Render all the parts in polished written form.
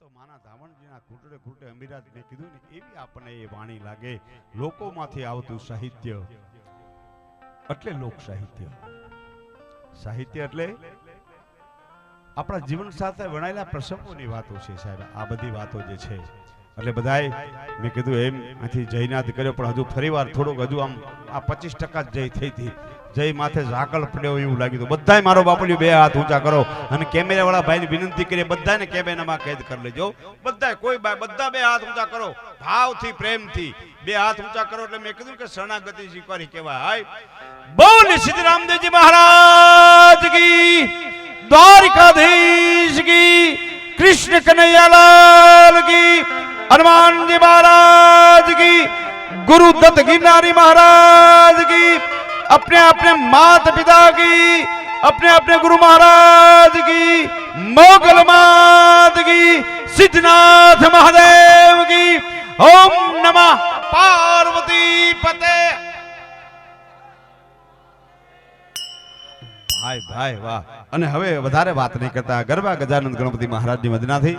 તો માના ધાવણજીના ઘૂંટડે ઘૂંટડે અમીરાજ મેં કીધું ને એવી આપણને એ વાણી લાગે. લોકોમાંથી આવતું સાહિત્ય એટલે લોક સાહિત્ય. સાહિત્ય એટલે આપણા જીવન સાથે વણાયેલા પ્રસંગોની વાતો છે સાહેબ. આ બધી વાતો જે છે એટલે બધાએ મેં કીધું એમ અહીંથી જયનાદ કર્યો, પણ હજુ ફરીવાર થોડુંક હજુ આમ આ 25% જય થઈ હતી. જય માથે ઝાકળ પડ્યો એવું લાગ્યું. તો બધાય મારો બાપુજી બે હાથ ઊંચા કરો અને કેમેરા વાળા ભાઈને વિનંતી કરી બધાને કેમેરામાં કેદ કરી લેજો. બધાય કોઈ બધા બે હાથ ઊંચા કરો, ભાવથી પ્રેમથી બે હાથ ઊંચા કરો. એટલે મેં કીધું કે શરણાગતિ સ્વીકારી કહેવાય. બોલ શ્રી રામદેવજી મહારાજ કી, દ્વારિકાધીશ કી, कृष्ण कन्हैयालाल की, हनुमान जी महाराज की, गुरु दत्त गिरनारी महाराज की, अपने अपने माता पिता की, अपने अपने गुरु महाराज की, मोगल मात की, सिद्धनाथ महादेव की, ओम नमः पार्वती पते. ભાઈ ભાઈ વાહ. અને હવે વધારે વાત નહીં કરતા ગરબા ગજાનંદ ગણપતિ મહારાજની વંદનાથી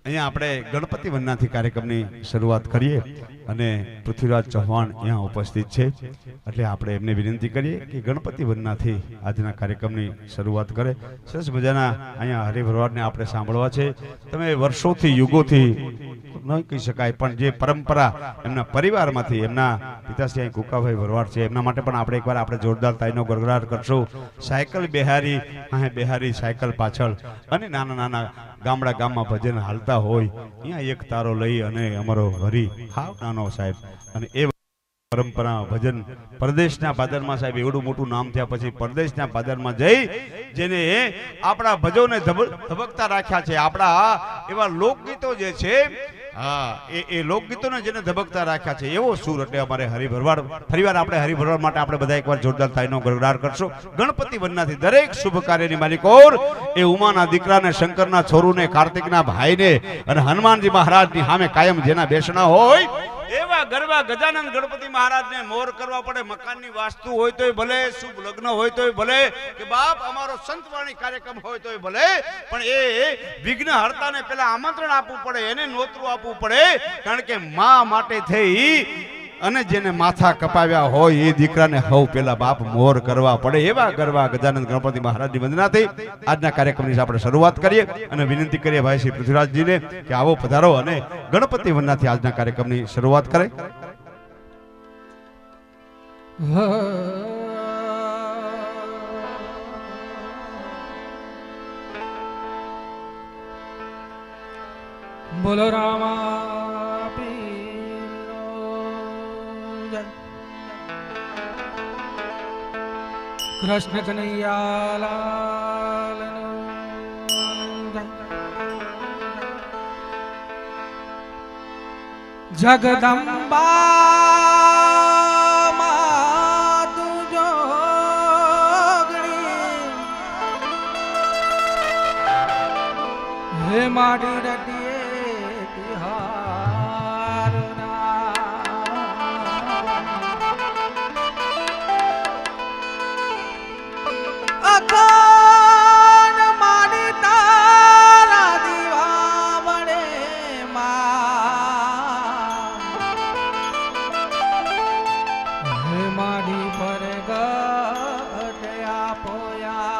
અહીંયા આપણે ગણપતિ વંદનાથી કાર્યક્રમની શરૂઆત કરીએ અને પૃથ્વીરાજ ચૌહાણ અહીંયા ઉપસ્થિત છે એટલે આપણે એમને વિનંતી કરીએ કે ગણપતિ વંદનાથી આજના કાર્યક્રમની શરૂઆત કરે. સરસ મજાના અહીંયા હરિભરવાડને આપણે સાંભળવા છે. તમે વર્ષોથી યુગોથી ન કહી શકાય પણ જે પરંપરા એમના પરિવારમાંથી એમના પિતાશ્રી અહીં કુકાભાઈ ભરવાડ છે એમના માટે પણ આપણે એકવાર આપણે જોરદાર તાઈનો ગરગડાટ કરશું. સાયકલ બેહારી અહીં બેહારી સાયકલ પાછળ અને નાના નાના ગામડા ગામમાં ભજન હાલતા હોય અહીંયા એક તારો લઈ અને અમારો હરી હાવ નાનો સાહેબ. અને એ પરંપરા ભજન પરદેશના પાદરમાં સાહેબ એવડું મોટું નામ થયા પછી પરદેશના પાદરમાં જઈ જેને આપણા ભજોને ધબકતા રાખ્યા છે. આપણા એવા લોકગીતો જે છે હા એ લોકગીતોને જેને ધબકતા રાખ્યા છે એવો સૂર એટલે અમારે હરિભરવાડ. ફરીવાર આપણે હરિભરવાડ માટે આપણે બધા એકવાર જોરદાર તાઈનો ગરગડાટ કરશું. ગણપતિ વંદનાથી દરેક શુભ કાર્યની માલિકોર એ ઉમાના દીકરાને, શંકરના છોરુને, કાર્તિકના ભાઈને અને હનુમાનજી મહારાજની સામે કાયમ જેના બેસણા હોય એવા ગરબા ગજાનંદ ગણપતિ મહારાજને મોર કરવા પડે. મકાનની વાસ્તુ હોય તોય ભલે, શુભ લગ્ન હોય તોય ભલે, કે બાપ અમારો સંતવાણી કાર્યક્રમ હોય તોય ભલે, પણ એ વિઘ્ન હર્તાને પેલા આમંત્રણ આપવું પડે, એને નોતરું આપવું પડે. કારણ કે મા માટે થઈ અને જેને માથા કપાવ્યા હોય એ દીકરાને હવ પેલા બાપ મોર કરવા પડે. એવા ગરબા ગજાનંદ ગણપતિ મહારાજની વંદનાથી આજના કાર્યક્રમની આપણે શરૂઆત કરીએ અને વિનંતી કરીએ ભાઈ શ્રી પૃથ્વીરાજજીને કે આવો પધારો અને ગણપતિ વંદનાથી આજના કાર્યક્રમની શરૂઆત કરે. બોલો રામા कृष्ण कन्हैयालाल जगदम्बा मातु जोगणी हे माडी रटिए तिहार અકાન માડી તારા દીવા વડે માં હે માડી પર ગટ આપોયા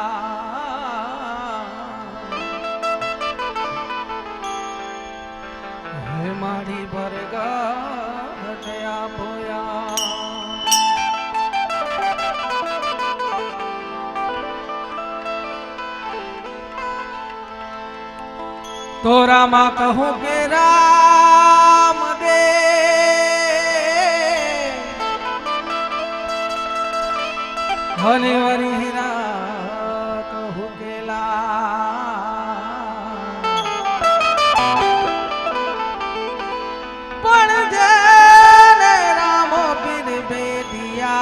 હે માડી પર ગટ આપોયા तो रामा कहूँ के राम दे हनी वरी हीरा कहूँ के ला पण जेने रामो पीर बेटिया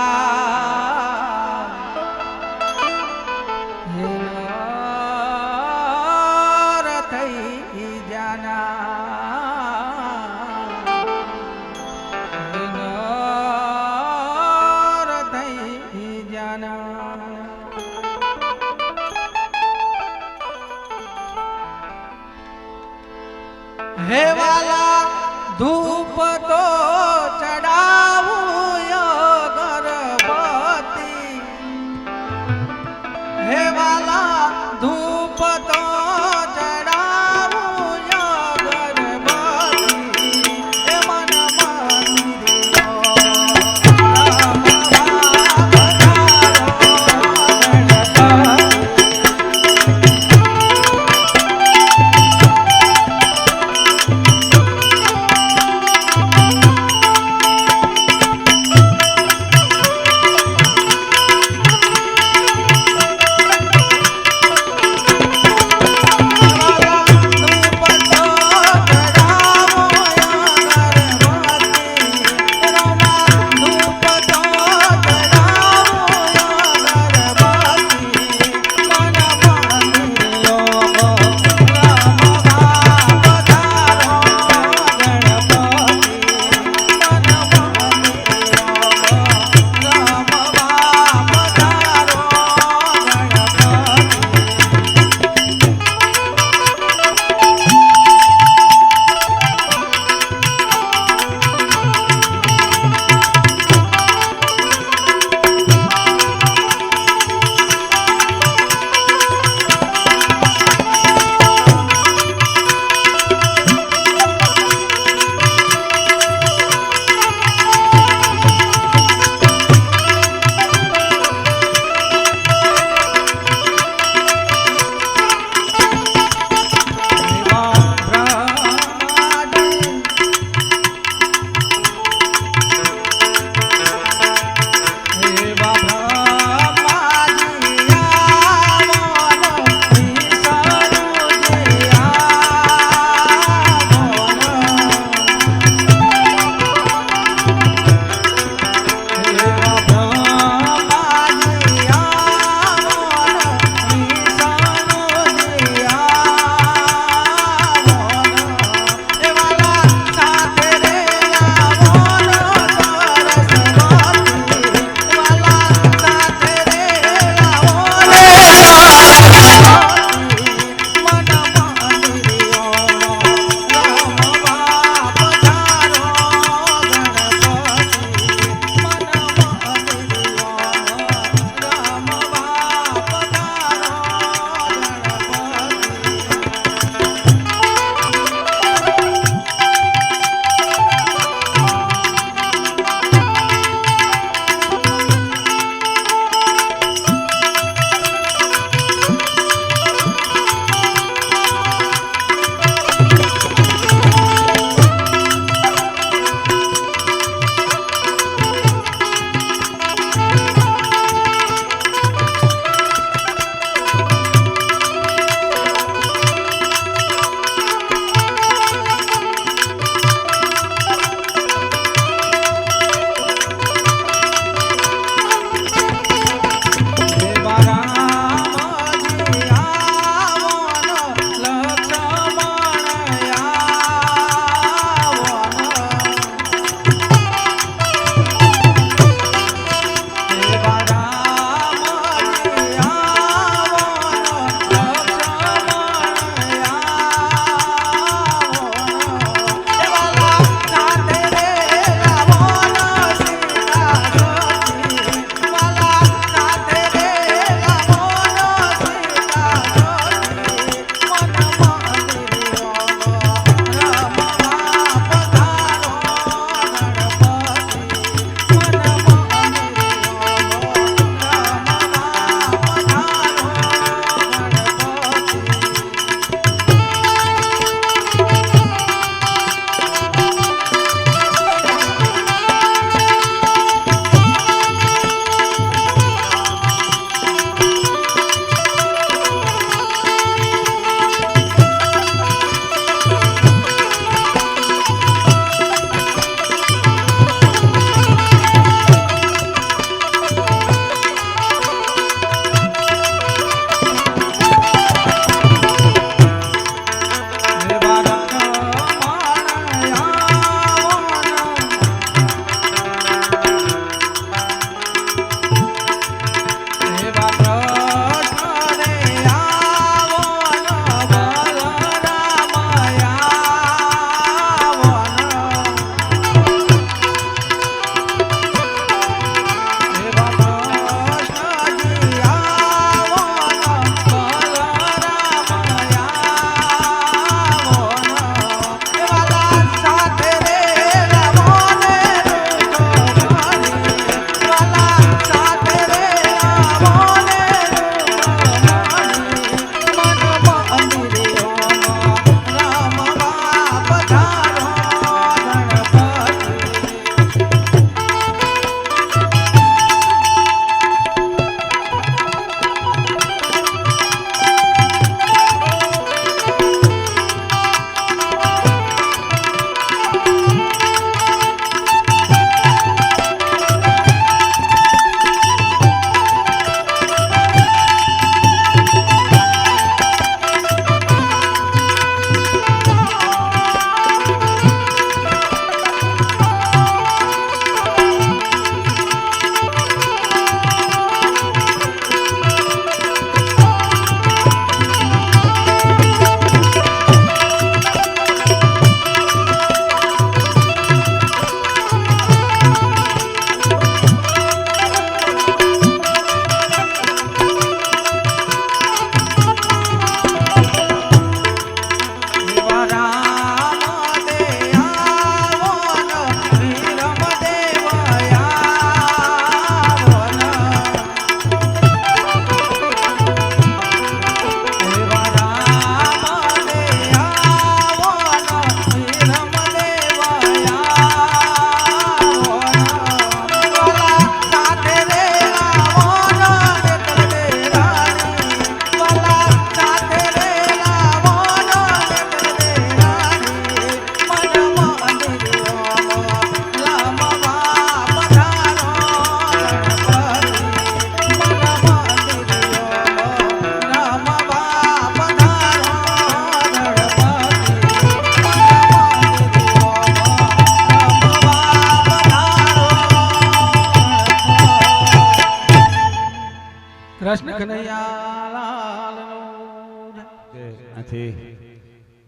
વાલા ધૂપ તો ચડાવું અગરબત્તી હે વાલા ધૂપ તો ચડાવું અગરબત્તી હે મન મંદિરો રામ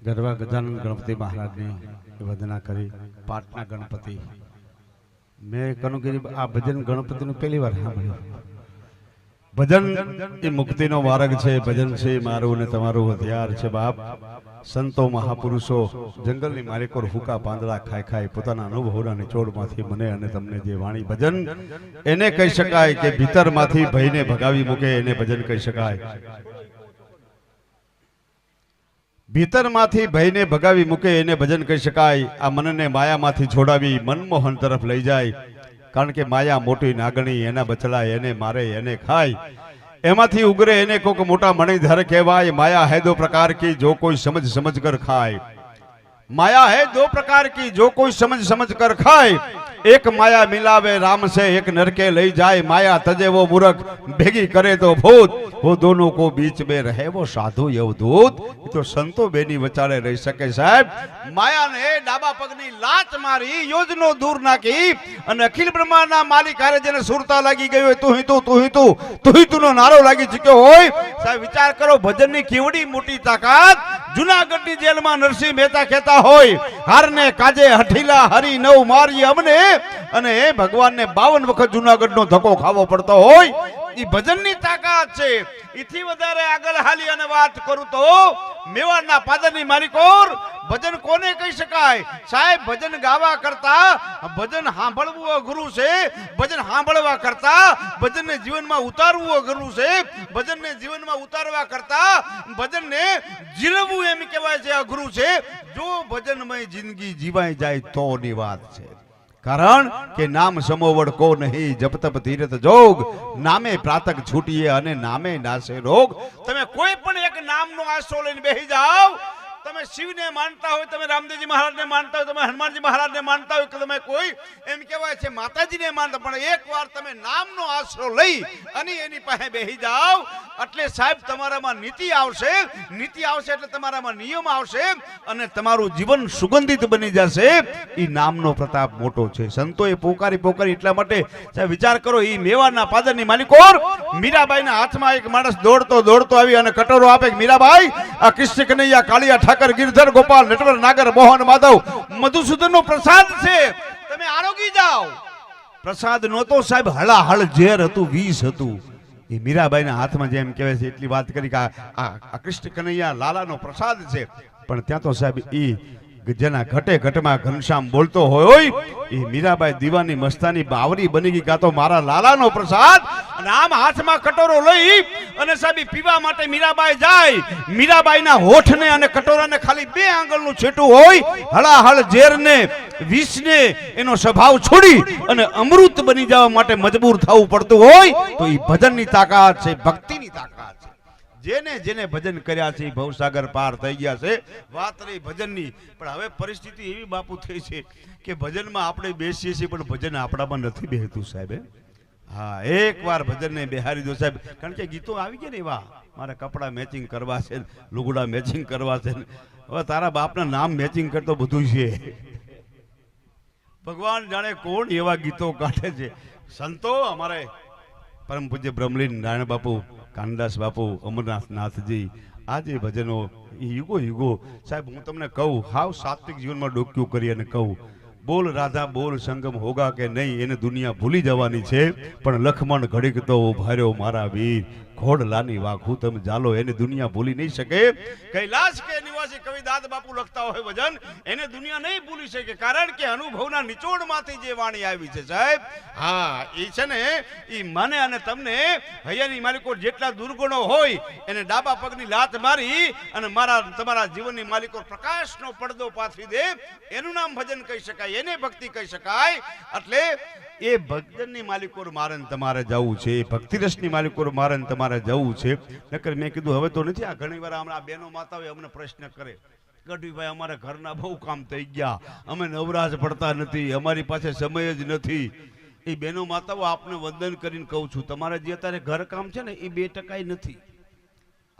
ગરવા ગજાનંદ ગણપતિ મહારાજની વંદના કરી પાટના ગણપતિ મેં કનુગીરી આ ભજન ગણપતિનું પહેલી વાર સાંભળ્યું. ભજન એ મુક્તિનો માર્ગ છે. ભજન છે મારું ને તમારું હથિયાર છે બાપ. સંતો મહાપુરુષો જંગલની માલિકોર હુકા પાંદડા ખાઈ ખાઈ પોતાના અનુભવના નિચોડમાંથી મને અને તમને જે વાણી ભજન એને કહી શકાય કે ભીતરમાંથી ભયને ભગાવી મૂકે એને ભજન કહી શકાય. ભીતરમાંથી ભયને ભગાવી મૂકે એને ભજન કહી શકાય. આ મનને માયામાંથી છોડાવી મનમોહન તરફ લઈ જાય. કારણ કે માયા મોટી નાગણી, એના બચડા એને મારે એને ખાય. એમાંથી ઉગરે એને કોક મોટા મણિધર કહેવાય. માયા હૈ દો પ્રકાર की जो कोई समझ समझ कर खाए. माया है दो प्रकार की जो कोई समझ समझ कर खाए. एक माया मिलावे राम से एक नर के लई जाए. माया तजे वो मूर्ख भेगी करे तो भूत. वो दोनों को बीच में रहे वो साधु यवदूत. तो संतो बेनी वचारे રહી શકે સાહેબ. માયાને ડાબા પગની લાત મારી યોજનો દૂર નાખી અને અખિલ બ્રહ્માંડના માલિક હારે જેને સુરતા લાગી ગઈ હોય તું તું નો નારો લાગી ચૂક્યો હોય સાહેબ. વિચાર કરો ભજનની કેવડી મોટી તાકાત. જુનાગઢની જેલમાં નરસિંહ મહેતા કહેતા હોય હારને કાજે હઠીલા હરી નવ મારી અમને અને ભગવાનને 52 વખત જુનાગઢનો ધક્કો ખાવો પડતો હોય. ઈ ભજનની તાકાત છે. ઈથી વધારે આગળ હાલી અને વાત કરું તો મેવાડના પાદરની માલિકોર ભજન કોને કહી શકાય સાહેબ? ભજન ગાવા કરતા ભજન સાંભળવું અઘરું છે. ભજન સાંભળવા કરતા ભજનને જીવનમાં ઉતારવું અઘરું છે. ભજનને જીવનમાં ઉતારવા કરતા ભજનને જીરવવું એમ કહેવાય છે અઘરું છે. જો ભજનમય જિંદગી જીવાઈ જાય તો ની વાત છે. કારણ કે નામ સમોવડ કો નહીં જપ તપ તીરથ જોગ. નામે પ્રાતક છૂટીએ અને નામે નાશે રોગ. તમે કોઈ પણ એક નામનો આશરો લઈને બેસી જાઓ. તમે શિવને માનતા હોય, તમે રામદેવજી મહારાજને માનતા હોય, તમે હનુમાનજી મહારાજને માનતા હોય, કે તમે કોઈ એમ કહેવાય છે માતાજીને માનતા, પણ એકવાર તમે નામનો આશરો લઈ અને એની પાસે બેસી જાઓ એટલે સાહેબ તમારામાં નીતિ આવશે. નીતિ આવશે એટલે તમારામાં નિયમ આવશે અને તમારું જીવન સુગંધિત બની જશે. એ નામનો પ્રતાપ મોટો છે. સંતોએ પોકારી એટલા માટે સાહેબ વિચાર કરો. એ મેવાડના પાદરની માલિકોર મીરાબાઈના હાથમાં એક માણસ દોડતો આવી અને કટોરો આપે. મીરાબાઈ આ કૃષ્ણ કનૈયા કાળિયા ઠાકર ગિરધર ગોપાલ નટવર નાગર મોહન માધવ મધુસૂદનનો પ્રસાદ છે, તમે આરોગી જાઓ. પ્રસાદ નહોતો સાહેબ, હળાહળ ઝેર હતું, વિષ હતું. એ મીરાબાઈના હાથમાં જેમ કહેવાય છે એટલી વાત કરી કે આ કૃષ્ણ કનૈયા લાલાનો પ્રસાદ છે. પણ ત્યાં તો સાહેબ ઈ જેના ઘટે ઘટમાં ઘનશ્યામ બોલતો હોય એ મીરાબાઈ દીવાની મસ્તાની બાવરી બની ગઈ. કાં તો મારા લાલાનો પ્રસાદ. અને આમ હાથમાં કટોરો લઈ અને સાહેબ પીવા માટે મીરાબાઈ જાય. મીરાબાઈના હોઠને અને કટોરાને ખાલી 2 આંગળનું છેટું હોય. હળાહળ ઝેરને વિષને એનો સ્વભાવ છોડી અને અમૃત બની જવા માટે મજબૂર થવું પડતું હોય તો એ ભજનની તાકાત છે, ભક્તિની તાકાત છે. જેને જેને ભજન કર્યા છે ભવસાગર પાર થઈ ગયા છે. વાત રહી ભજનની, પણ હવે પરિસ્થિતિ એવી બાપુ થઈ છે કે ભજનમાં આપણે બેસીએ છીએ પણ ભજન આપણામાં નથી બેહતું સાહેબ. હા, એકવાર ભજનને બેહારી દો સાહેબ. કારણ કે ગીતો આવી ગયા ને એવા, મારે કપડાં મેચિંગ કરવા છે, લુગડા મેચિંગ કરવા છે. હવે તારા બાપના નામ મેચિંગ કરતો બધું છે. ભગવાન જાણે કોણ એવા ગીતો કાઢે છે. સંતો અમારે પરમ પૂજ્ય બ્રહ્મલીન નારાયણ બાપુ, કાનદાસ બાપુ, અમરનાથ નાથજી, આ જે ભજનો યુગો સાહેબ હું તમને કહું, હાવ સાત્વિક જીવનમાં ડોક્યું કરી અને કહું, બોલ રાધા બોલ સંગમ હોગા કે નહીં એને દુનિયા ભૂલી જવાની છે. પણ લખમણ ઘડીક તો ઉભાર્યો મારા વીર, ઘોડલાની વાઘું તમે જાલો એને દુનિયા ભૂલી નહીં શકે. કૈલાસ કે નિવાસી કવિ દાદ બાપુ લખતા હોય ભજન, એને દુનિયા નહીં ભૂલી શકે. કારણ કે અનુભવના નિચોડમાંથી જે વાણી આવી છે સાહેબ. હા, એ છે ને એ મને અને તમને હૈયાની માલિકો જેટલા દુર્ગુણો હોય એને ડાબા પગની લાત મારી અને તમારા જીવનની માલિકો પ્રકાશનો પડદો પાથરી દે, એનું નામ ભજન કહી શકાય, એને ભક્તિ કહી શકાય. એટલે એ ભજનની માલિકો મારે તમારે જવું છે, એ ભક્તિ રસની માલિકો મારે તમારે જવું છે. નકર મેં કીધું હવે તો નથી. આ ઘણી વાર હમણાં બહેનો માતાઓ અમને પ્રશ્ન કરે, ગઢવીભાઈ અમારે ઘરના બહુ કામ થઈ ગયા, અમે નવરાજ પડતા નથી, અમારી પાસે સમય જ નથી. એ બહેનો માતાઓ આપને વંદન કરીને કહું છું, તમારે જે અત્યારે ઘર કામ છે ને એ 2% નથી.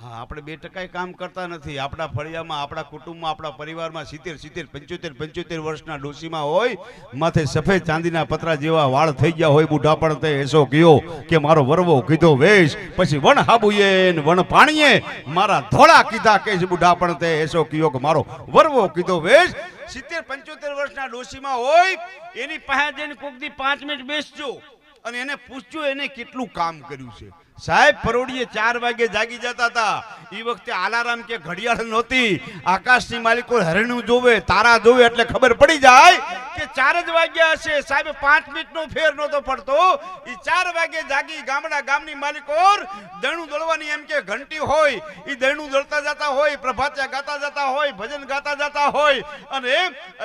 હા, આપણે 2% કામ કરતા નથી. આપણા ફળિયામાં, આપણા કુટુંબમાં, આપણા પરિવારમાં 70, 75, 75 વર્ષના ડોશીમાં હોય, માથે સફેદ ચાંદીના પતરા જેવા વાળ થઈ ગયા હોય, બુઢાપણ તે એસો કયો કે મારો વરવો કીધો વેશ, પછી વણ હાબુએ ને વણ પાણીએ મારા ધોળા કીધા કે બુઢાપણ તે એસો કયો કે મારો વરવો કીધો વેશ. 70, 75 વર્ષના ડોશીમાં હોય, એની પાસે જઈને કોક દી 5 મિનિટ બેસજો અને એને પૂછજો એને કેટલું કામ કર્યું છે. સાહેબ પરોડીએ 4 વાગે જાગી જતા હતા. એ વખતે અલાર્મ કે ઘડિયાળ નહોતી. આકાશની માલિકો હરણું જોવે, તારા જોવે એટલે ખબર પડી જાય કે 4 જ વાગ્યા હશે. સાહેબ 5 મિનિટનો ફેર નહોતો પડતો. એ 4 વાગે જાગી ગામની માલિકો દળનું દળવાની એમ કે ઘંટી હોય, એ દળનું દળતા જતા હોય, પ્રભાત્યા ગાતા જતા હોય, ભજન ગાતા જતા હોય, અને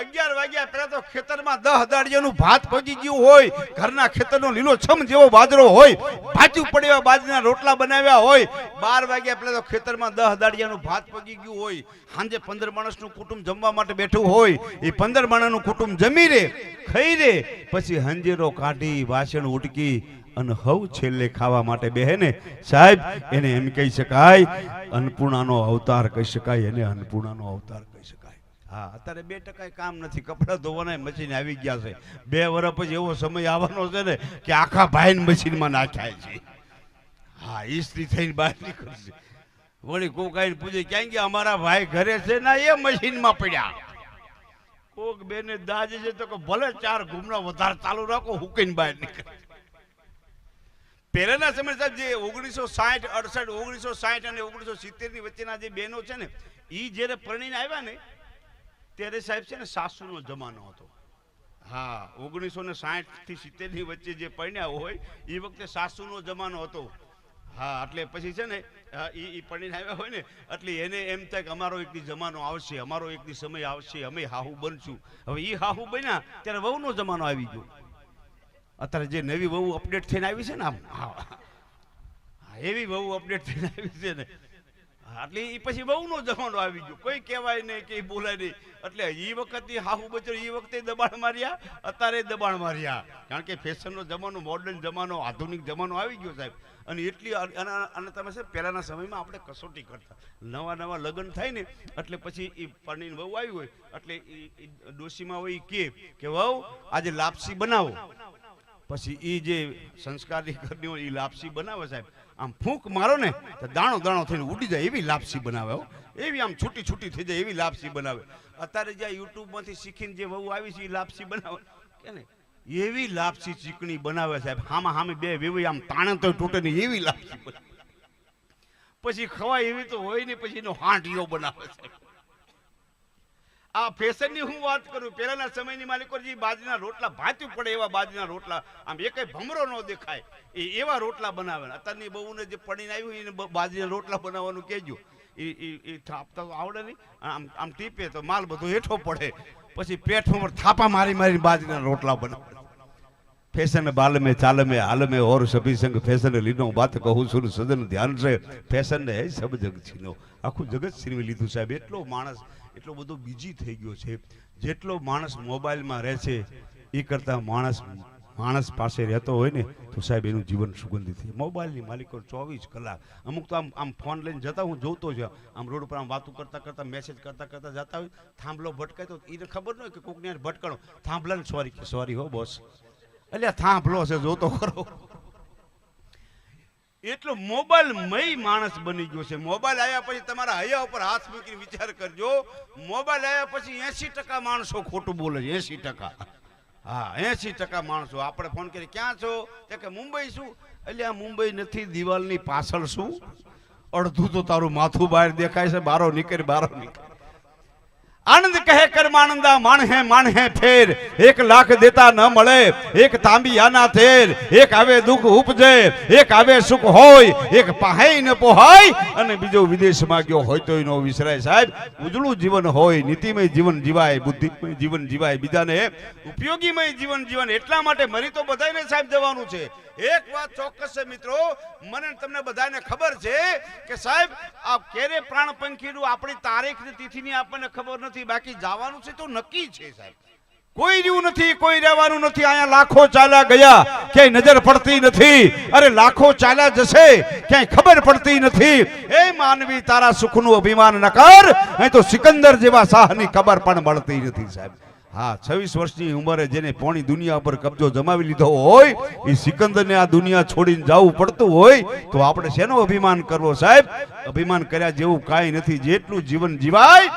11 વાગ્યા પહેલા તો ખેતરમાં 10 દાડિયાનું ભાત પગી ગયું હોય, ઘરના ખેતરનો લીલો છમ જેવો બાજરો હોય, ભાજ્યું પડ્યા બાજરીના રોટલા બનાવ્યા હોય, 12 વાગ્યા પહેલા તો ખેતરમાં 10 દાડિયાનું ભાત પગી ગયું હોય, સાંજે 15 માણસનું કુટુંબ જમવા માટે બેઠું હોય, એ 15 માણસનું કુટુંબ જમી રે, ખાઈ રે, પછી હંજેરો કાઢી વાસણ ઉટકી અને હવ છેલ્લે ખાવા માટે બેહે ને સાહેબ, એને એમ કહી શકાય અન્નપૂર્ણાનો અવતાર કહી શકાય, એને અન્નપૂર્ણાનો અવતાર કહી શકાય. હા, અત્યારે 2% કામ નથી. કપડા ધોવાના મશીન આવી ગયા છે. 2 વર્ષ પછી એવો સમય આવવાનો છે ને કે આખા ભાઈને મશીનમાં નાખ્યા છે. હા, ઈસ્ત્રી થઈને બહાર નીકળશે. વળી કોક આઈને પૂછે ક્યાં ગયા અમારા ભાઈ ઘરે છે ના, એ મશીનમાં પડ્યા. કોક બેને દાજ છે તો કે ભલે 4 ઘૂમરા વધારે ચાલુ રાખો, હુકીને બહાર નીકળે. પહેલાના સમય સાહેબ જે 1960, 68, 1960 અને 1970 ની વચ્ચેના જે બહેનો છે ને, એ જ્યારે પરણીને આવ્યા ને ત્યારે સાહેબ છે ને સાસુનો જમાનો હતો. હા, 1960 થી 70 ની વચ્ચે જે પરણ્યા હોય એ વખતે સાસુનો જમાનો હતો. હા, એટલે પછી છે ને એ પરણીને આવ્યા હોય ને એટલે એને એમ થાય કે અમારો એક દી જમાનો આવશે, અમારો એક દી સમય આવશે, અમે હાહુ બનશું. હવે એ હાહુ બન્યા ત્યારે વહુનો જમાનો આવી ગયો. અત્યારે જે નવી વહુ અપડેટ થઈને આવી છે ને, આમ એવી વહુ અપડેટ થઈને આવી છે ને, એટલે એ પછી વહુનો જમાનો આવી ગયો. કોઈ કહેવાય નહીં, કે બોલાય નહીં. એટલે એ વખતે હાહુ બચો, એ વખતે દબાણ માર્યા, અત્યારે દબાણ માર્યા. કારણ કે ફેશનનો જમાનો, મોડર્ન જમાનો, આધુનિક જમાનો આવી ગયો સાહેબ. અને એટલી અને તમે સાહેબ પહેલાના સમયમાં આપણે કસોટી કરતા. નવા લગ્ન થાય ને એટલે પછી એ પરણીને વહુ આવી હોય એટલે એ ડોશીમાં હોય કે વહુ આજે લાપસી બનાવો. પછી એ જે સંસ્કારની ઘરની હોય એ લાપસી બનાવે સાહેબ. આમ ફૂંક મારો ને તો દાણો દાણો થઈને ઉડી જાય એવી લાપસી બનાવે. એવી આમ છૂટી થઈ જાય એવી લાપસી બનાવે. અત્યારે જ્યાં યુટ્યુબમાંથી શીખીને જે વહુ આવી છે એ લાપસી બનાવે કે ને એવી લાપસી ચીકણી બનાવે સાહેબ. હામે બે વેવી આમ તાણે તો તૂટે ને એવી લાપસી બનાવે. પછી ખવાય એવી તો હોય ને, પછી એનો હાંડિયો બનાવે સાહેબ. આ ફેશનની હું વાત કરું. પહેલાના સમયની માલિકો જે બાજરીના રોટલા ભાત્યું પડે એવા બાજરીના રોટલા, આમ એકેય ભમરો ન દેખાય એવા રોટલા બનાવે. અત્યારની બહુને જે પડીને આવ્યું એને બાજરીના રોટલા બનાવવાનું કહેજો. એ થાપતા તો આવડે નહીં. આમ ટીપે તો માલ બધો હેઠો પડે. પછી પેટ ઉપર થાપા મારી બાજરીના રોટલા બનાવે. फैशन बाल में चाल में हाल में और सभी संग फैशन लीनो बात कहूँ सुन सदन ध्यान से फैशन है सब जग छीनो आखू जगत छीनवी लीधुं साहेब। एटलो माणस एटलो बधो बीजी थई गयो छे। जेटलो माणस मोबाइल में रहे छे ए करता माणस पासे रहतो होय ने तो साहेब एनु जीवन सुगंधित है। मोबाइल नी मालिको 24 कलाक अमुक तो आम फोन लईने जता हूँ जोतो ज आम रोड पर आम बातों करता करता मैसेज करता करता जाता हो थांभलो भटकाय तो इने खबर न कि कोकने भटकणो थांभलाने सॉरी हो बॉस એટલે થાંભલો છે જોતો ખરો। એટલો મોબાઈલ મય માણસ બની ગયો છે। મોબાઈલ આવ્યા પછી તમારા હૈયા ઉપર હાથ મૂકીને વિચાર કરજો। મોબાઈલ આવ્યા પછી 80% માણસો ખોટું બોલે છે। 80%। હા 80% માણસો આપણે ફોન કરી ક્યાં છો તો કે મુંબઈ છું। એટલે આ મુંબઈ નથી દિવાલની પાછળ છું। અડધું તો તારું માથું બહાર દેખાય છે। બારો નીકળ आनंद कहे कर्मानंदा मान है फेर 1 लाख देता न मळे एक तांबिया ना थेर एक आवे दुख उपजे एक आवे सुख होय एक पाहै न पोहाय अने बीजो विदेश में गयो होय तोय नो विसराय। साहेब उजळू जीवन होय नीतिमय जीवन जीवाय बुद्धिमय जीवन जीवाय बीजाने उपयोगीमय जीवन जीवन एटला माटे मरी तो बधाने साहेब जवानुं छे। एक बात चौक्कस है मित्रों मने तमने बधाने खबर छे कि साहेब आ केरे प्राण पंखीडू आपणी तारीख ने तिथि नी आपने खबर नहीं बाकी जावानुं छे तो नक्की छे साहेब। કોઈ રહ્યું નથી, કોઈ રહેવાનું નથી. અહીંયા લાખો ચાલ્યા ગયા, ક્યાંય નજર પડતી નથી. અરે લાખો ચાલ્યા જશે, ક્યાંય ખબર પડતી નથી. એ માનવી તારા સુખનું અભિમાન ન કર. અહીં તો સિકંદર જેવા શાહની ખબર પણ મળતી નથી સાહેબ. હા, 26 વર્ષની ઉંમરે જેને પોણી દુનિયા પર કબજો જમાવી લીધો હોય, એ સિકંદરને આ દુનિયા છોડીને જવું પડતું હોય તો આપણે શેનો અભિમાન કરવો સાહેબ? અભિમાન કર્યા જેવું કાંઈ નથી. જેટલું જીવન જીવાય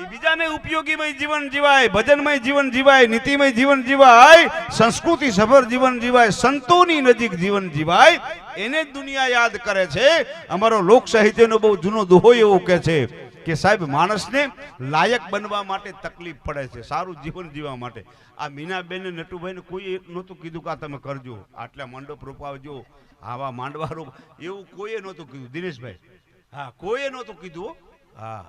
એ બીજાને ઉપયોગીમય જીવન જીવાય, ભજનમય જીવન જીવાય, નીતિમય જીવન જીવાય, સંસ્કૃતિ સભર જીવન જીવાય, સંતોની નજીક જીવન જીવાય, એને જ દુનિયા યાદ કરે છે. અમારો લોક સાહિત્યનો બહુ જૂનો દોહો એવો કહે છે કે સાહેબ માણસને લાયક બનવા માટે તકલીફ પડે છે, સારું જીવન જીવવા માટે. આ મીનાબેન ને નટુભાઈ ને કોઈ નહોતું કીધું કે આ તમે કરજો, આટલા મંડપ રોપાવજો, આવા માંડવા રોપ, એવું કોઈએ નહોતું કીધું. દિનેશભાઈ, હા, કોઈએ નહોતું કીધું. હા,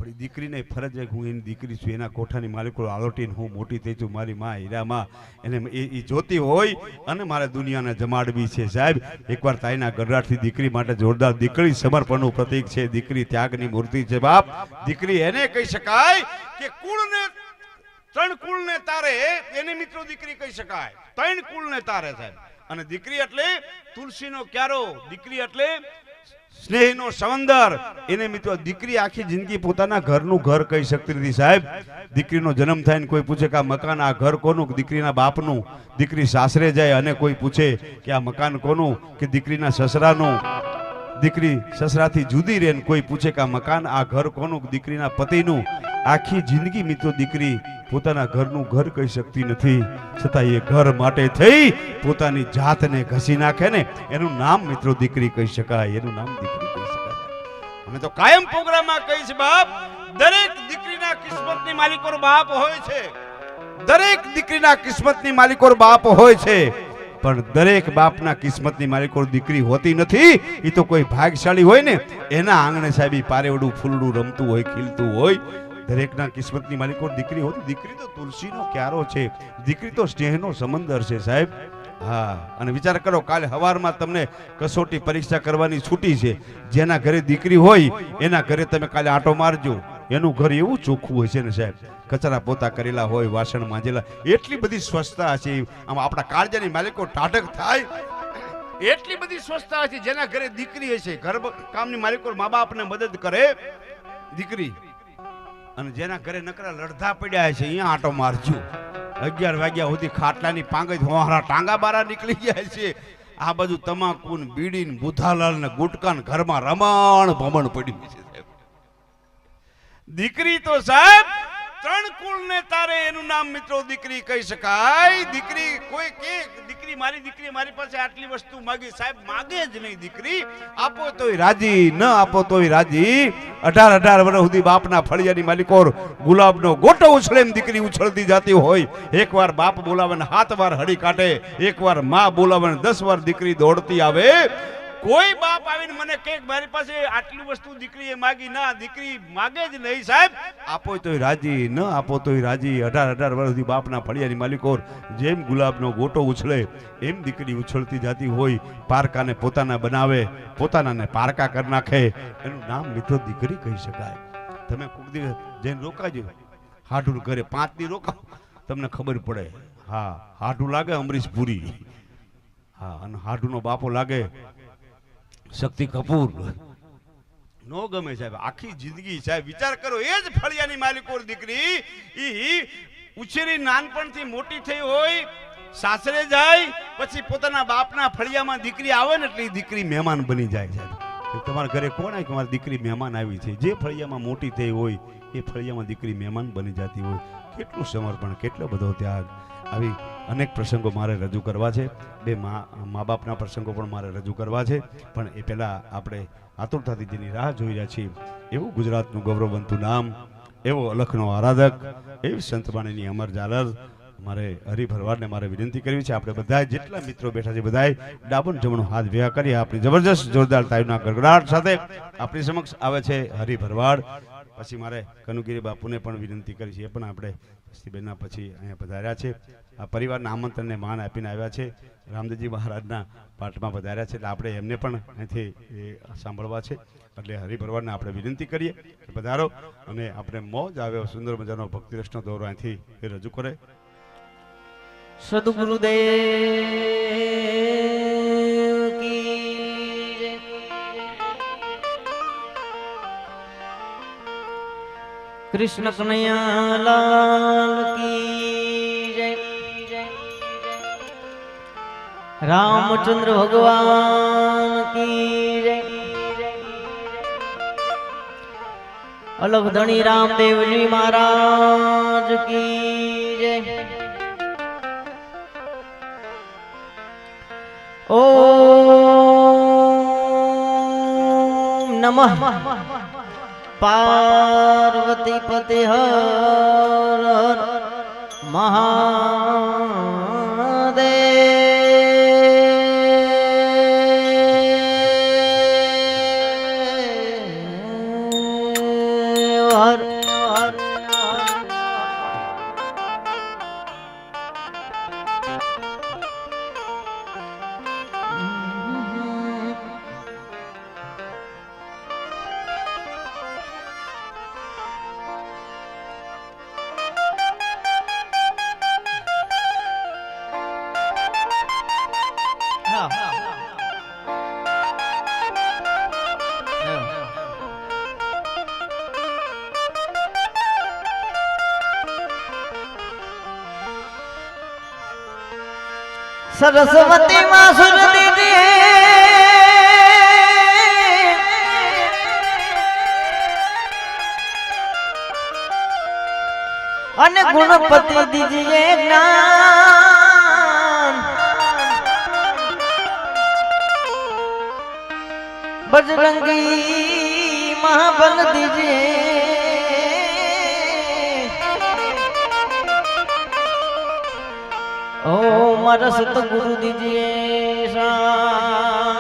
પણ દીકરીને ફરજ છે, હું એની દીકરી છું, એના કોઠાની માલિકો આલોટીને હું મોટી થઈ છું, મારી માં હીરામાં એને એ જોતી હોય અને મારે દુનિયાને જમાડવી છે સાહેબ. એકવાર તાઈના ગઢરાટથી દીકરી માટે જોરદાર. દીકરી સમર્પણનું પ્રતીક છે, દીકરી ત્યાગની મૂર્તિ છે બાપ. દીકરી એને કહી શકાય કે કુળને, 3 કુળને તારે, એને મિત્રો દીકરી કહી શકાય. 3 કુળને તારે સાહેબ. અને દીકરી એટલે તુલસીનો ક્યારો, દીકરી એટલે સ્નેહનો સમંદર. એને મિત્રો દીકરી આખી જિંદગી પોતાના ઘરનું ઘર કહી શકતી નથી સાહેબ. દીકરીનો જન્મ થાય ને કોઈ પૂછે કે આ મકાન, આ ઘર કોનું? દીકરીના બાપનું. દીકરી સાસરે જાય અને કોઈ પૂછે કે આ મકાન કોનું? કે દીકરીના સસરાનું. દીકરી સસરાથી જુદી રહે ને કોઈ પૂછે કે આ મકાન, આ ઘર કોનું? દીકરીના પતિનું. આખી જિંદગી મિત્રો દીકરી પોતાના ઘરનું ઘર કહી શકતી નથી, છતાં એ ઘર માટે થઈ પોતાની જાતને ઘસી નાખે ને, એનું નામ મિત્રો દીકરી કહી શકાય. એનું નામ દીકરી કહી શકાય. અમે તો કાયમ પ્રોગ્રામમાં કહી છે બાપ, દરેક દીકરીના કિસ્મતની માલિકો બાપ હોય છે. દરેક દીકરીના કિસ્મતની માલિકો બાપ હોય છે, પણ દરેક બાપના કિસ્મતની માલિકો દીકરી હોતી નથી. એ તો કોઈ ભાગ્યશાળી હોય ને એના આંગણે સાહેબ પારેવડું ફૂલડું રમતું હોય, ખીલતું હોય. દરેકના કિસ્મતની માલિકો દીકરી હોતી. દીકરી તો તુલસીનો ક્યારો છે, દીકરી તો સ્નેહનો સમંદર છે સાહેબ. હા, અને વિચાર કરો, કાલે સવારમાં તમને કસોટી પરીક્ષા કરવાની છૂટી છે. જેના ઘરે દીકરી હોય એના ઘરે તમે કાલે આંટો મારજો, એનું ઘર એવું ચોખ્ખું હોય છે ને સાહેબ. કચરા પોતા કરેલા હોય, વાસણ માંજેલા, એટલી બધી સ્વચ્છતા છે. આમ આપણા કાળજાની માલિકો ટાઢક થાય, એટલી બધી સ્વચ્છતા છે. જેના ઘરે દીકરી હશે, ઘર કામની માલિકો મા બાપને મદદ કરે દીકરી. અને જેના ઘરે નકરા લડધા પડ્યા છે, અહીંયા આંટો મારજો. 11 વાગ્યા સુધી ખાટલાની પાંગજ હોહારા ટાંગા બારા નીકળી ગયા છે. આ બાજુ તમાકુ ને બીડી ને બુધાલાલ ને ગુટકા ને ઘરમાં રમણ ભમણ પડ્યું છે સાહેબ. દીકરી તો સાહેબ 3 કુળને તારે, એનું નામ મિત્રો દીકરી કહી શકાય. દીકરી કોઈ કે દીકરી મારી પાસે આટલી વસ્તુ માગી સાહેબ, માગે જ નહીં દીકરી. આપો તોય રાજી, ન આપો તોય રાજી. 18 વર્ષ સુધી બાપના ફળિયાની માલિકો ગુલાબનો ગોટો ઉછળે એમ દીકરી ઉછળતી જાતી હોય. એકવાર બાપ બોલાવે ને 7 વાર હળી કાઢે, એકવાર માં બોલાવે ને 10 વાર દીકરી દોડતી આવે. કોઈ બાપ આવીને મને કે મારી પાસે આટલી વસ્તુ દીકરીએ માગી, ના, દીકરી માગે જ નહીં સાહેબ. આપો તોય રાજી, ન આપો તોય રાજી. 18 વર્ષ સુધી બાપના ફળિયાની માલિકો જેમ ગુલાબનો ગોટો ઉછળે એમ દીકરી ઉછળતી જાતી હોય. પારકાને પોતાના બનાવે, પોતાનાને પારકા કરી નાખે, એનું નામ મિત્રો દીકરી કહી શકાય. તમે કોઈક દિવસ જઈને રોકાજો, હાડું ઘરે 5 દી રોકાવ, તમને ખબર પડે. હા, હાડું લાગે અમરીશ પુરી. હા, અને હાડુનો બાપો લાગે શક્તિ કપૂર. નો ગમે સાહેબ. આખી જિંદગી સાહેબ વિચાર કરો, એ જ ફળિયાની માલિકો દીકરી ઈ ઉછેરી નાનપણથી મોટી થઈ હોય, સાસરે જાય પછી પોતાના બાપના ફળિયામાં દીકરી આવે ને એટલે દીકરી મહેમાન બની જાય સાહેબ. તમારા ઘરે કોણ આવે કે મારી દીકરી મહેમાન આવી છે? જે ફળિયામાં મોટી થઈ હોય એ ફળિયામાં દીકરી મહેમાન બની જતી હોય. કેટલું સમર્પણ, કેટલો બધો ત્યાગ. આવી અનેક પ્રસંગો મારે રજૂ કરવા છે. 2 મા બાપના પ્રસંગો પણ મારે રજૂ કરવા છે. પણ એ પહેલાં આપણે આતુરતાથી જેની રાહ જોઈ રહ્યા છીએ એવું ગુજરાતનું ગૌરવવંતું નામ, એવો અલખનો આરાધક, એવી સંતવાણીની અમર ઝાલર મારે હરિ ભરવાડને મારે વિનંતી કરવી છે. આપણે બધા જેટલા મિત્રો બેઠા છે બધાએ ડાબો જમણો હાથ ભેગા કરી આપણી જબરજસ્ત જોરદાર તાળીના ગડગડાટ સાથે આપણી સમક્ષ આવે છે હરિ ભરવાડ. પછી મારે કનુગીરી બાપુને પણ વિનંતી કરી છે, એ પણ આપણે બેનના પછી અહીંયા પધાર્યા છે. આ પરિવારના આમંત્રણને માન આપીને આવ્યા છે. રામદેવજી મહારાજના પાઠમાં પધાર્યા છે, એટલે આપણે એમને પણ અહીંથી સાંભળવા છે. એટલે હરિભરવાડને આપણે વિનંતી કરીએ કે પધારો અને આપણે મોજ આવ્યો સુંદર મજાનો ભક્તિ રસનો દોરો અહીંથી રજૂ કરે. સદગુરુદેવ કી જય। કૃષ્ણ કનૈયા લાલ કી જય। રામચંદ્ર ભગવાન કી જય। અલગ ધણી રામદેવજી મહારાજ કી જય। ઓમ નમઃ પાર્વતી પતે હર હર મહાદેવ હર હર સરસ્વતી માં સુર અને ગુણપતિ દીજીએ જ્ઞાન બજરંગી મહાબલ દીજીએ ओ मारा सतगुरु दीजिए शान।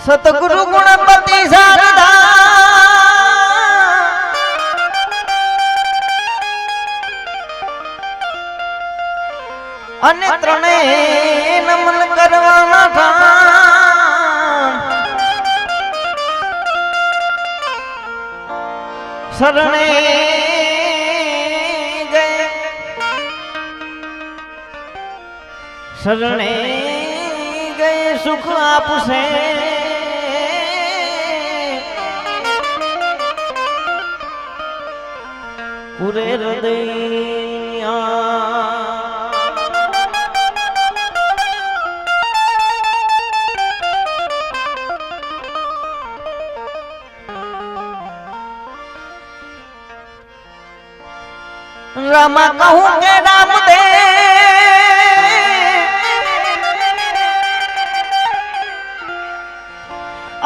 सतगुरु गुणपति शारदा અને ત્રણે નમન કરવાના ઠામ શરણે ગયે શરણે ગયે સુખ આપશે પૂરે હૃદય रामा कहूँ के राम दे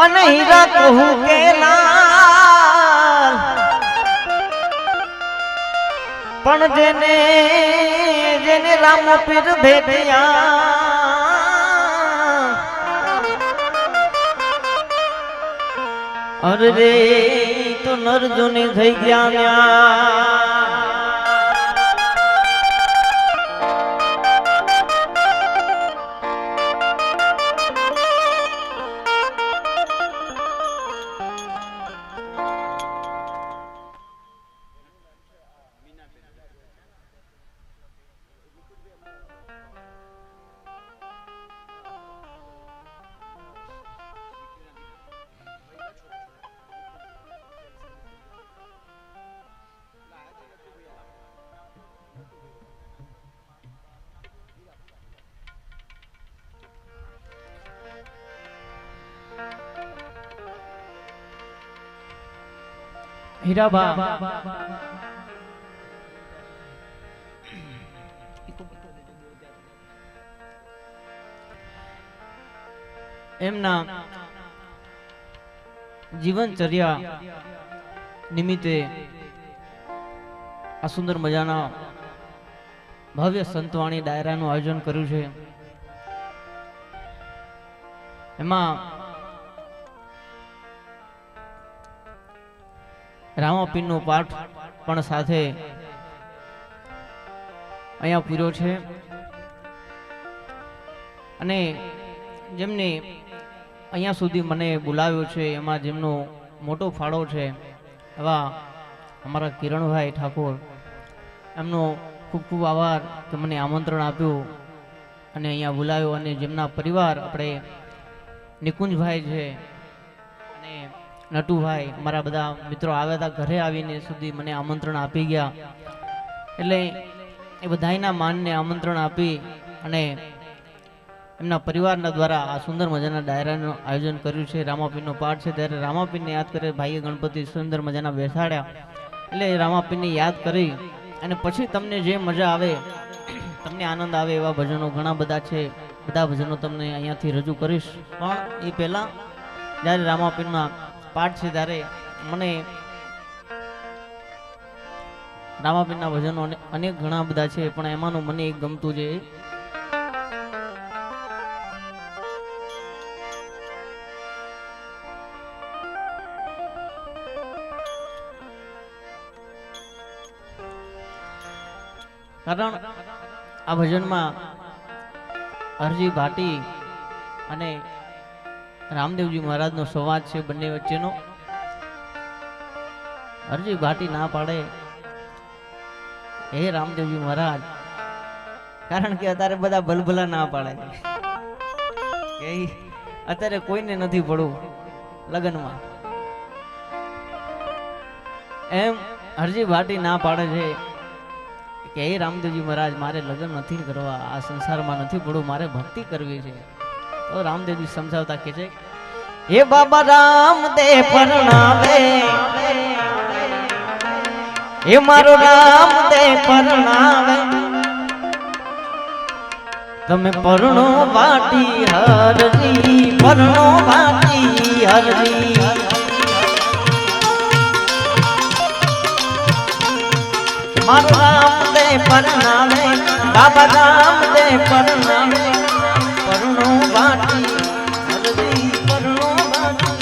अने हीरा कहूँ के लाल पण जेने जेने राम पीर भेटिया अरे रे तो नरजोनी થઈ ગયા ન્યા હીરાબા એમના જીવનચર્યા નિમિત્તે આ સુંદર મજાના ભવ્ય સંતવાણી ડાયરાનું આયોજન કર્યું છે। એમાં રામાપીરનો પાઠ પણ સાથે અહીંયા પૂર્યો છે અને જેમને અહીંયા સુધી મને બોલાવ્યો છે એમાં જેમનો મોટો ફાળો છે એવા અમારા કિરણભાઈ ઠાકોર, એમનો ખૂબ ખૂબ આભાર કે મને આમંત્રણ આપ્યું અને અહીંયા બોલાવ્યો. અને જેમના પરિવાર આપણે નિકુંજભાઈ છે અને નટુભાઈ, મારા બધા મિત્રો આવ્યા હતા, ઘરે આવીને સુધી મને આમંત્રણ આપી ગયા. એટલે એ બધાયના માનને આમંત્રણ આપી અને એમના પરિવારના દ્વારા આ સુંદર મજાના ડાયરાનું આયોજન કર્યું છે. રામાપીરનો પાઠ છે ત્યારે રામાપીરને યાદ કરે ભાઈએ ગણપતિ સુંદર મજાના બેસાડ્યા. એટલે રામાપીરને યાદ કરી અને પછી તમને જે મજા આવે, તમને આનંદ આવે એવા ભજનો ઘણા બધા છે. બધા ભજનો તમને અહીંયાથી રજૂ કરીશ. પણ એ પહેલાં જ્યારે રામાપીરના પાઠ છે ત્યારે મને રામાપીરના ભજનો અનેક ઘણા બધા છે, પણ એમાંનું મને એક ગમતું છે. કારણ આ ભજનમાં હરજી ભાટી અને રામદેવજી મહારાજનો સંવાદ છે બંને વચ્ચેનો. હરજી ભાટી ના પાડે, હે રામદેવજી મહારાજ, કારણ કે અત્યારે બધા ભલભલા ના પાડે કે અત્યારે કોઈને નથી પડવું લગ્નમાં. એમ હરજી ભાટી ના પાડે છે કે હે રામદેવજી મહારાજ, મારે લગ્ન નથી કરવા, આ સંસારમાં નથી પડવું, મારે ભક્તિ કરવી છે. તો રામદેવજી સમજાવતા કે છે, હે બાબા રામદેવ પરણાવે, હે મારો રામદેવ પરણાવે, તમે પરણો વાટી હરજી, પરણો વાટી હરજી. મારો રામદેવ પરણાવે, બાબા રામદેવ પરણાવે, પરણો વાટી હરજી, પરણો વાટી.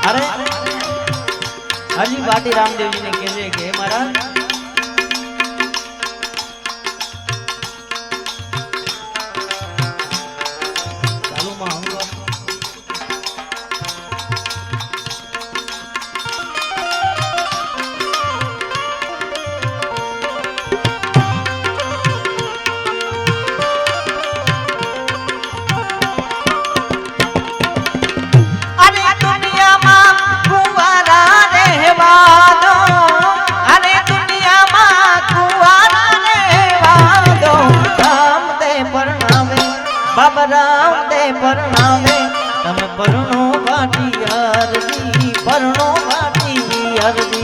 અરે હરજી ભાટી રામદેવજીને કહે છે કે મહારાજ, બાબા રામદેવ પરણાવે, તમે પરણો વાટી હરજી, પરણો વાટી હરજી.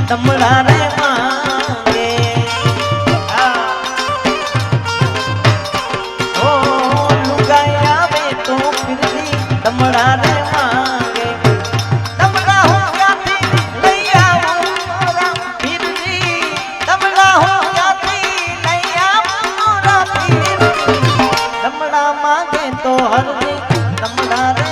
તમડા રે માંગે, ઓ લુગાઈ આવે તો ફિરતી તમડા રે માંગે. તમડા હું ક્યાંથી લઈ આવું મોરા ફિરતી, તમડા હું ક્યાંથી લઈ આવું મોરા ફિરતી. તમડા માંગે તો હરજી, તમડા રે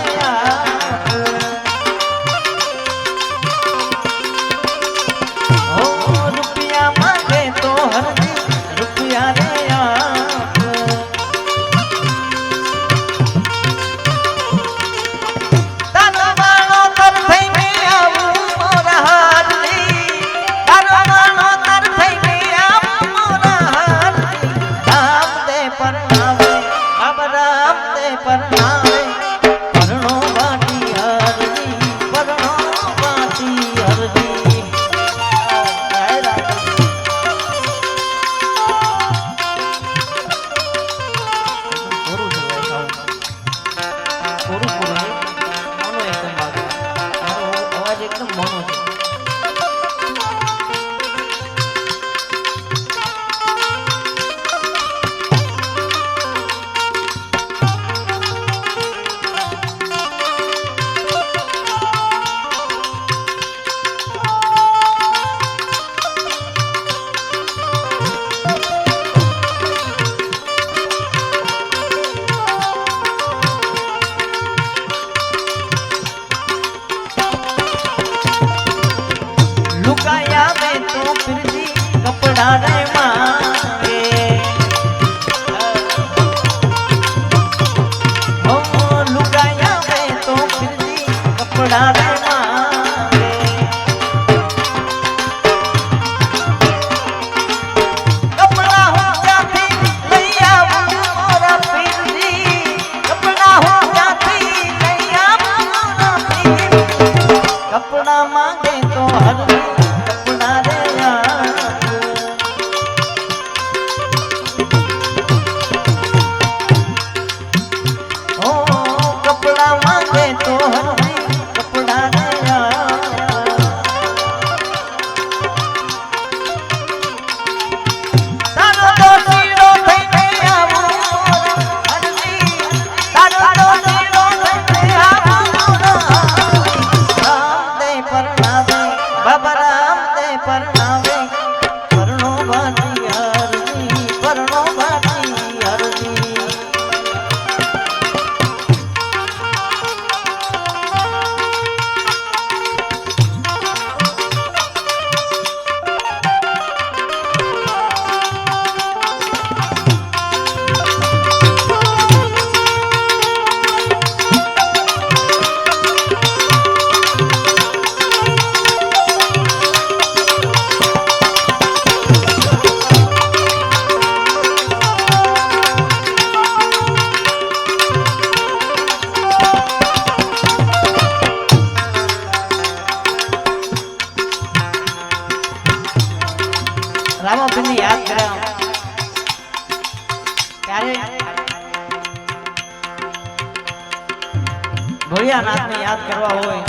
ભોળિયાનાથને યાદ કરવા હોય,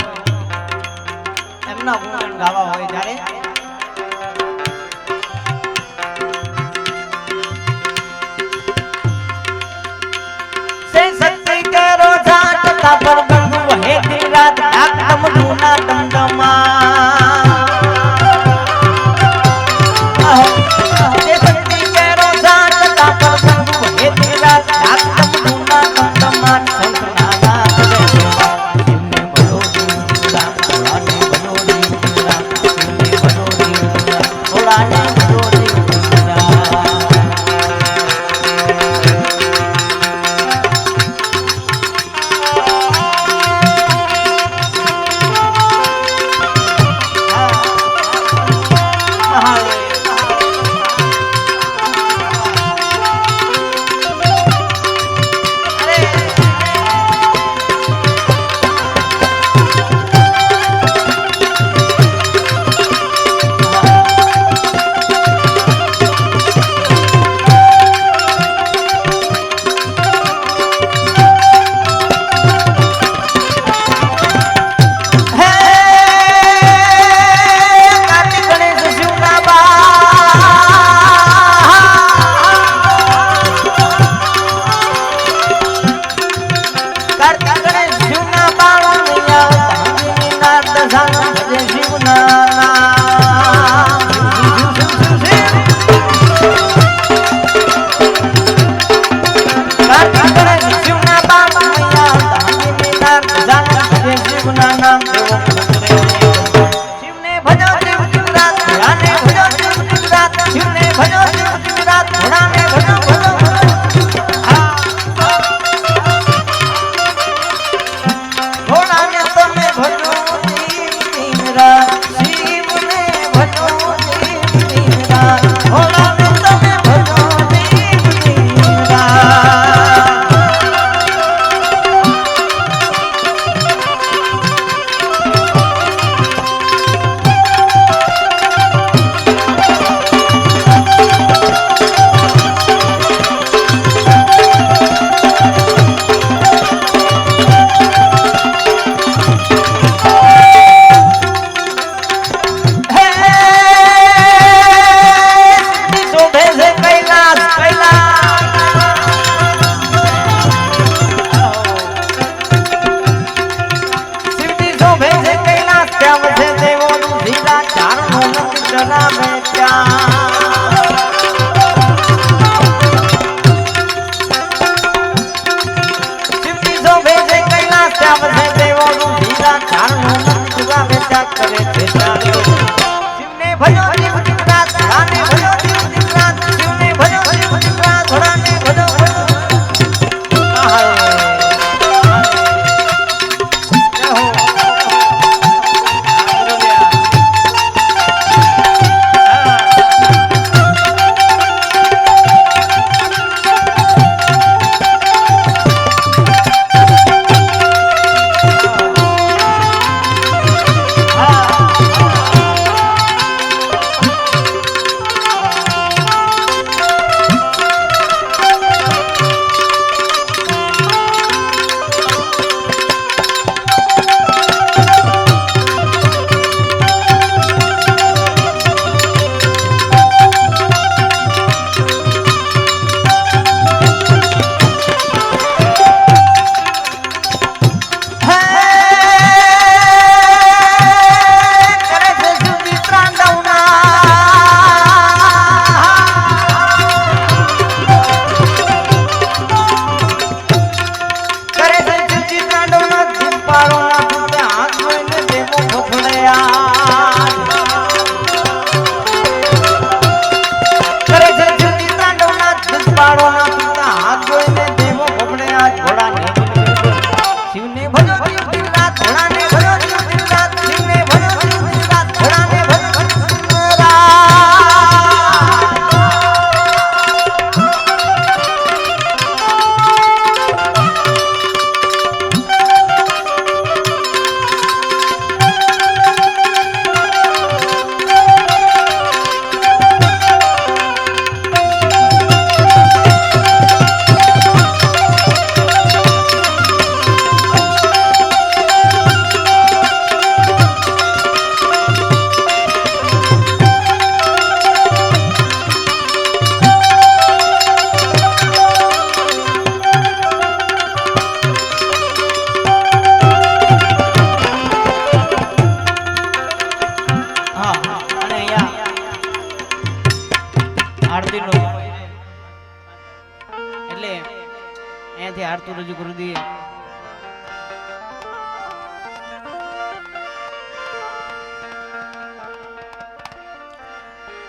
એમના ગુણગાન ગાવા હોય ત્યારે શક્તિ કરો જાત કાપર બંધુ હે દિન રાત આકમ ઢૂના દમદમા શક્તિ કરો જાત કાપર બંધુ હે દિન રાત આકમ ઢૂના દમદમા શંકરના નાથ શિવને ભલો દીન રામ ભોળાને ભલો દીન રામ શિવને ભલો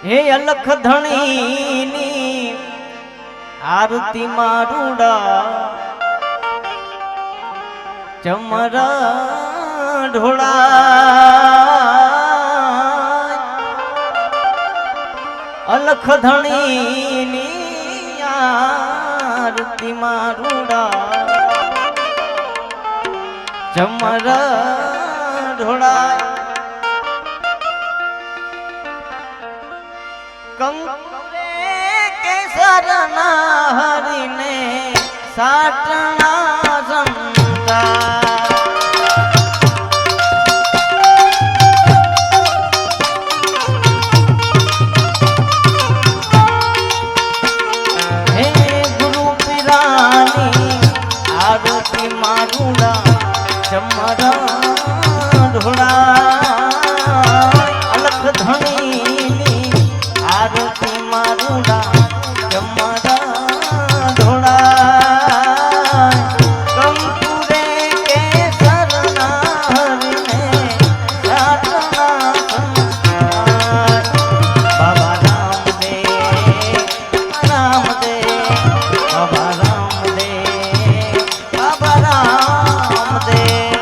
હે અલખ ધણીની આરતી મારુડા ચમરા ઢોળા અલખ ધણીની આરતી મારુડા ચમરા ઢોળા કંકુરે કેસરના હરીને સાટણા સંતા હે ગુરુ પીરાની આરતી મારુડા ચમરા ઢોળા અલખ ધણીની આરતી મારુડા ચમરા ઢોળા કંકુરે કેસરના હરીને સાટણા સંતાય બાબા રામદેવ બાબા રામદેવ બાબા રામદેવ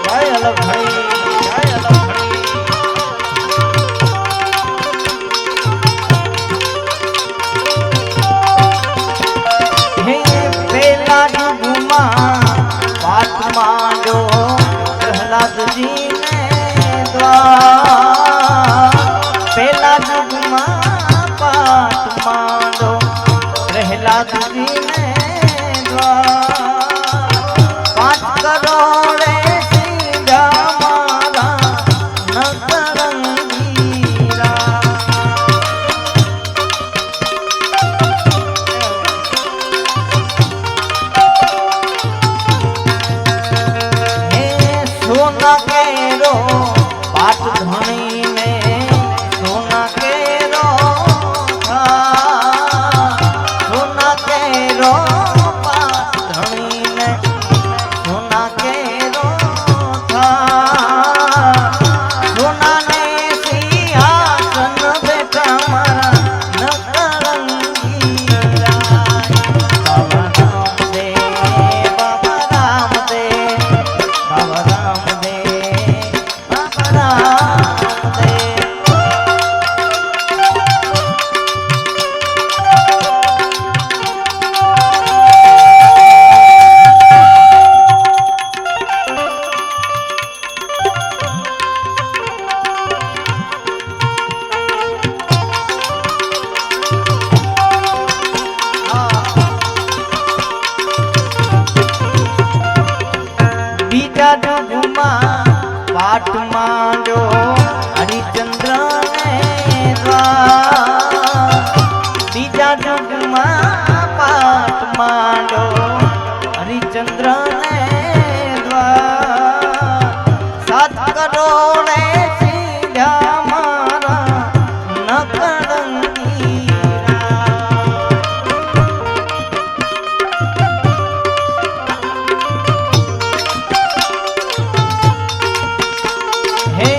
જય અલગ હરી જય અલગ હરી હે પેલા યુગમાં વાત માંડો પ્રહલાદજીને દ્વાર પેલા યુગમાં વાત માંડો પ્રહલાદજીને દ્વાર 5 કરોડે સીધા મારા નકરંગીરા હે સોના કેરો પાટ ધણીને સોના કેરો થા સોના કેરો પાટ ધણીને સોના કેરો થા સોનાને સિંહાસન બેઠા મારા નકરંગીરા બાબા રામદેવ બાબા રામદેવ બાબા રામદેવ બાબા રામદેવ બીજા યુગમાં પાટ માંડો હરિચંદ્રને દ્વાર બીજા યુગમાં પાટ માંડો હરિચંદ્રને દ્વાર 7 કરોડે સીધા મારા નકળંગીરા હે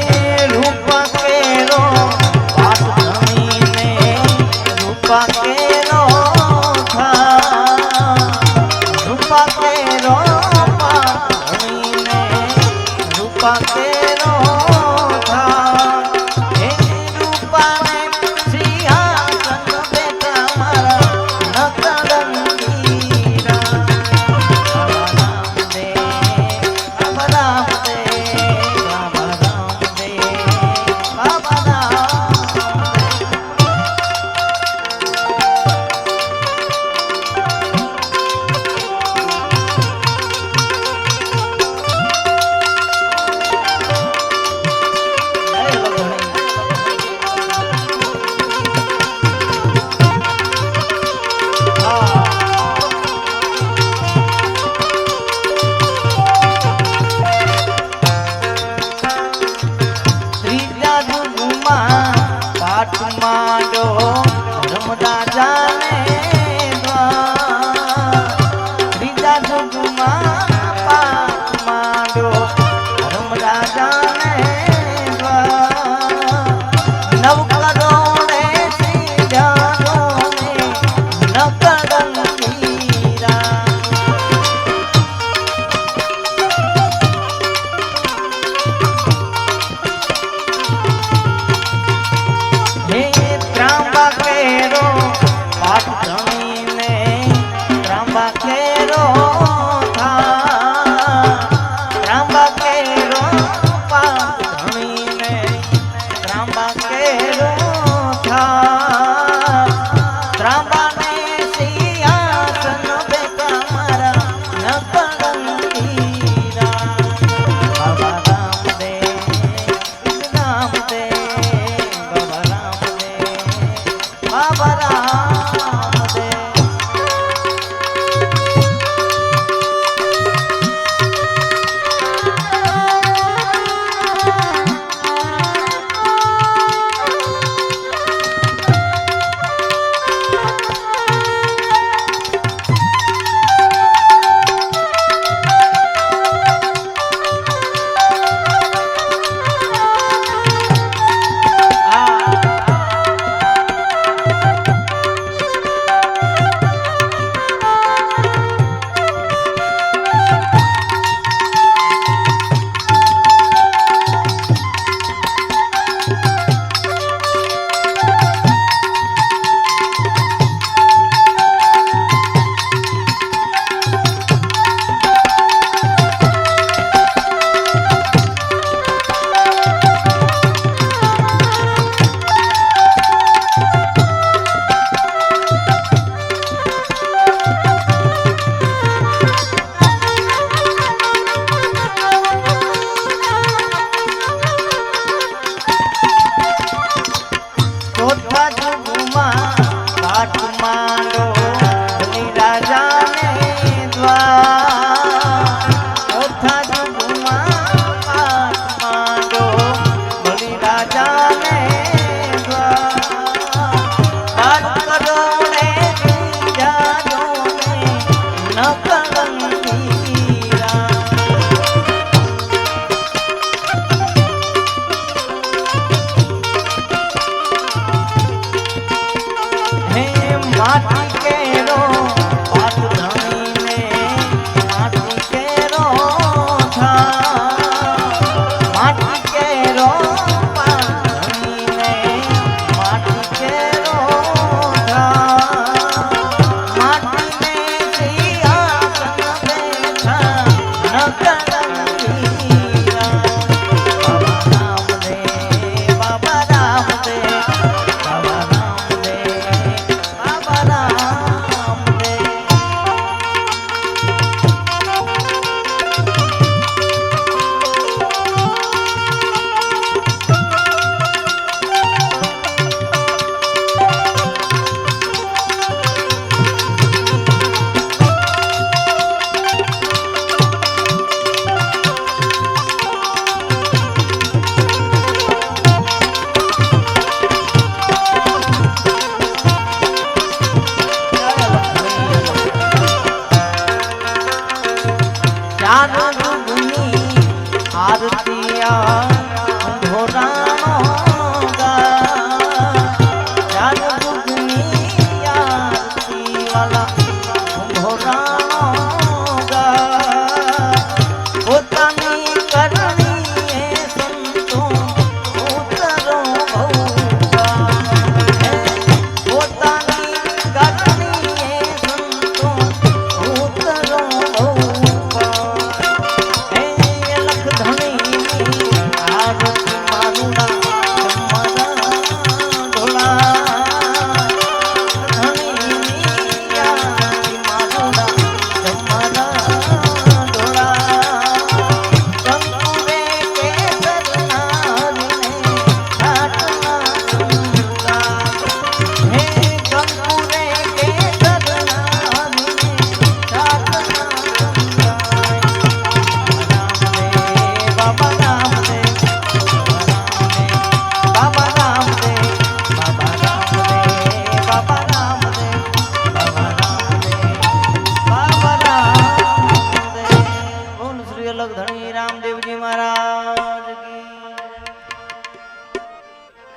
આયા